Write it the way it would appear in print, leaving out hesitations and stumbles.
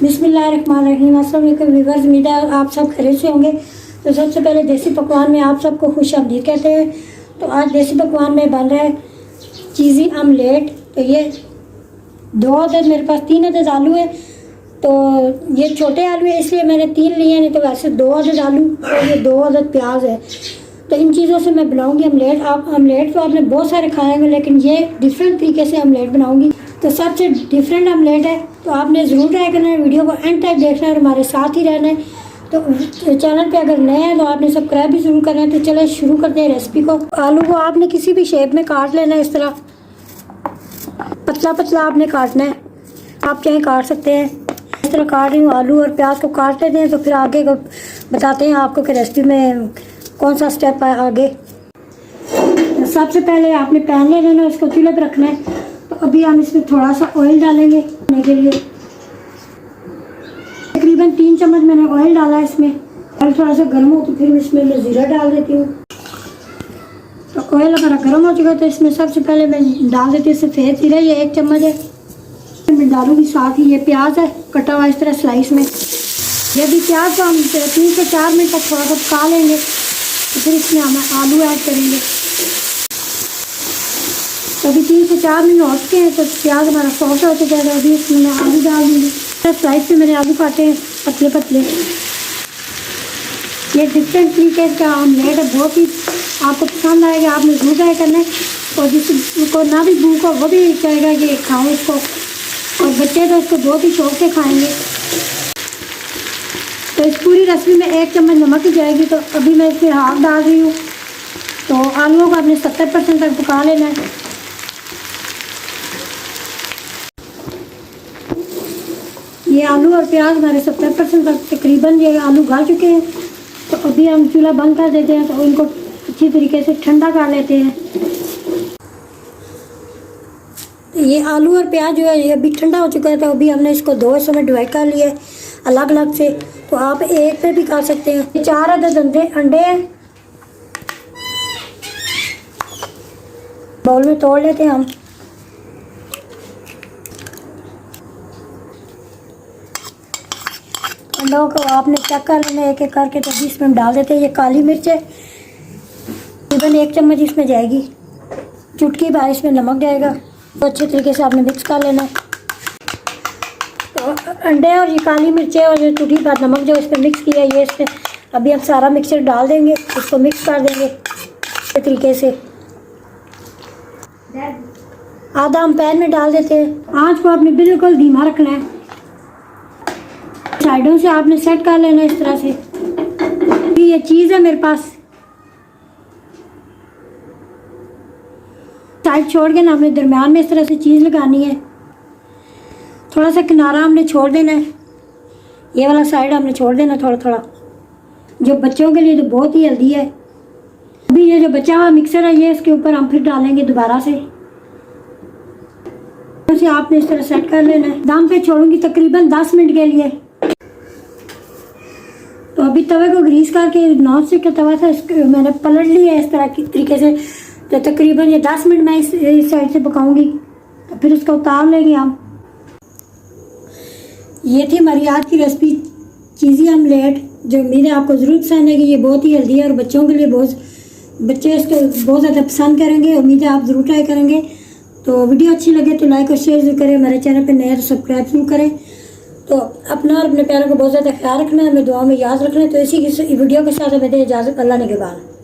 बिस्मिल्लाहिर्रहमानिर्रहीम। अस्सलाम वालेकुम व्यूअर्स, उम्मीद है आप सब खैरियत से होंगे। तो सबसे पहले देसी पकवान में आप सबको खुश आमदीद कहते हैं। तो आज देसी पकवान में बन रहा है चीज़ी आमलेट। तो ये 2 अदद मेरे पास 3 अदद आलू है। तो ये छोटे आलू है इसलिए मैंने 3 लिए, नहीं तो वैसे 2 अदद आलू और ये 2 अदद प्याज है। तो इन चीज़ों से मैं बनाऊंगी आमलेट। आप आमलेट तो आपने बहुत सारे खाए होंगे, लेकिन ये डिफरेंट तरीके से आमलेट बनाऊंगी। तो सबसे डिफरेंट आमलेट है, तो आपने ज़रूर ट्राई करना है। वीडियो को एंड तक देखना है और हमारे साथ ही रहना है। तो चैनल पे अगर नए हैं तो आपने सब्सक्राइब भी ज़रूर करना है। तो चले शुरू करते हैं रेसिपी को। आलू को आपने किसी भी शेप में काट लेना है, इस तरह पतला पतला आपने काटना है। आप चाहे काट सकते हैं, इस तरह काट रही हूँ। आलू और प्याज को काट लेते हैं, तो फिर आगे को बताते हैं आपको कि रेसिपी में कौन सा स्टेप है आगे। सबसे पहले आपने पैन ले लेना है, उसको चूल्हे पर रखना है। तो अभी हम इसमें थोड़ा सा ऑयल डालेंगे के लिए। तकरीबन 3 चम्मच मैंने ऑयल डाला है इसमें। ऑयल थोड़ा सा गर्म हो तो फिर इसमें मैं ज़ीरा डाल देती हूँ। तो ऑयल अगर गर्म हो चुका है तो इसमें सबसे पहले मैं डाल देती हूँ सफ़ेद ज़ीरा, ये 1 चम्मच है। मैं डालूँगी साथ ही ये प्याज है कटा हुआ इस तरह स्लाइस में। ये भी प्याज को हम 3 से 4 मिनट तक थोड़ा सा पका लेंगे। तो फिर इसमें हम आलू ऐड करेंगे। तो अभी 3 से 4 मिनट हो चुके हैं, तो प्याज हमारा सॉफ्ट हो चुका है। तो अभी इसमें मैं आलू डाल दूँगी। स्लाइस में मैंने आलू काटे हैं पतले पतले। ये डिफरेंट तरीके का आमलेट है, बहुत ही आपको पसंद आएगा। आपने ज़रूर ट्राई करना है। और जिसको ना भी भूख हो वो भी चाहेगा कि खाओ इसको, और बच्चे तो इसको बहुत ही शौक से खाएँगे। तो इस पूरी रेसिपी में 1 चम्मच नमक ही जाएगी। तो अभी मैं इसमें हाफ डाल रही हूँ। तो आलूओं को आपने 70% तक पका लेना है। ये आलू और प्याज हमारे 70% तक तकरीबन ये आलू गल चुके हैं। तो अभी हम चूल्हा बंद कर देते हैं। तो इनको अच्छी तरीके से ठंडा कर लेते हैं। तो ये आलू और प्याज जो है ये अभी ठंडा हो चुका है। तो अभी हमने इसको 2 हिस्सों में डिवाइड कर लिया है अलग अलग से। तो आप एक पे भी कर सकते हैं। 4 अदद अंडे हैं, बाउल में तोड़ लेते हैं हम। अंडों को आपने चेक कर लेना एक एक करके। तो अभी इसमें हम डाल देते हैं ये काली मिर्च है, तकरीबन 1 चम्मच इसमें जाएगी। चुटकी भर इसमें नमक जाएगा। तो अच्छे तरीके से आपने मिक्स कर लेना। तो अंडे और ये काली मिर्चें और ये चुटकी भर नमक जो इसमें मिक्स किया है, ये इसमें अभी हम सारा मिक्सचर डाल देंगे। इसको मिक्स कर देंगे अच्छे तरीके से। आधा हम पैन में डाल देते हैं। आँच को आपने बिल्कुल धीमा रखना है। साइडों से आपने सेट कर लेना इस तरह से। ये चीज़ है मेरे पास, साइड छोड़ के ना हमने दरम्यान में इस तरह से चीज़ लगानी है। थोड़ा सा किनारा हमने छोड़ देना है। ये वाला साइड हमने छोड़ देना थोड़ा थोड़ा। जो बच्चों के लिए तो बहुत ही हेल्दी है। अभी ये जो बचा हुआ मिक्सर है ये इसके ऊपर हम फिर डालेंगे दोबारा से। तो आपने इस तरह सेट कर लेना है। दम पे छोड़ूंगी तकरीबन 10 मिनट के लिए। तो अभी तवे को ग्रीस करके नॉन स्टिक का तवा था, इसको मैंने पलट लिया है इस तरह की तरीके से। तो तकरीबन ये 10 मिनट मैं इस साइड से पकाऊंगी। तो फिर इसको उतार लेंगे हम। ये थी हमारी आज की रेसिपी चीज़ी आमलेट, जो उम्मीद है आपको ज़रूर पसंद है। कि ये बहुत ही हेल्दी है और बच्चों के लिए बच्चे इसको बहुत ज़्यादा पसंद करेंगे। उम्मीद है आप ज़रूर ट्राई करेंगे। तो वीडियो अच्छी लगे तो लाइक और शेयर ज़रूर करें। हमारे चैनल पर नए तो सब्सक्राइब जरूर करें। तो अपना और अपने प्यारों को बहुत ज़्यादा ख्याल रखना है, हमें दुआ में याद रखना है। तो इसी की वीडियो के साथ हमें इजाज़त। अल्लाह ने के बाद।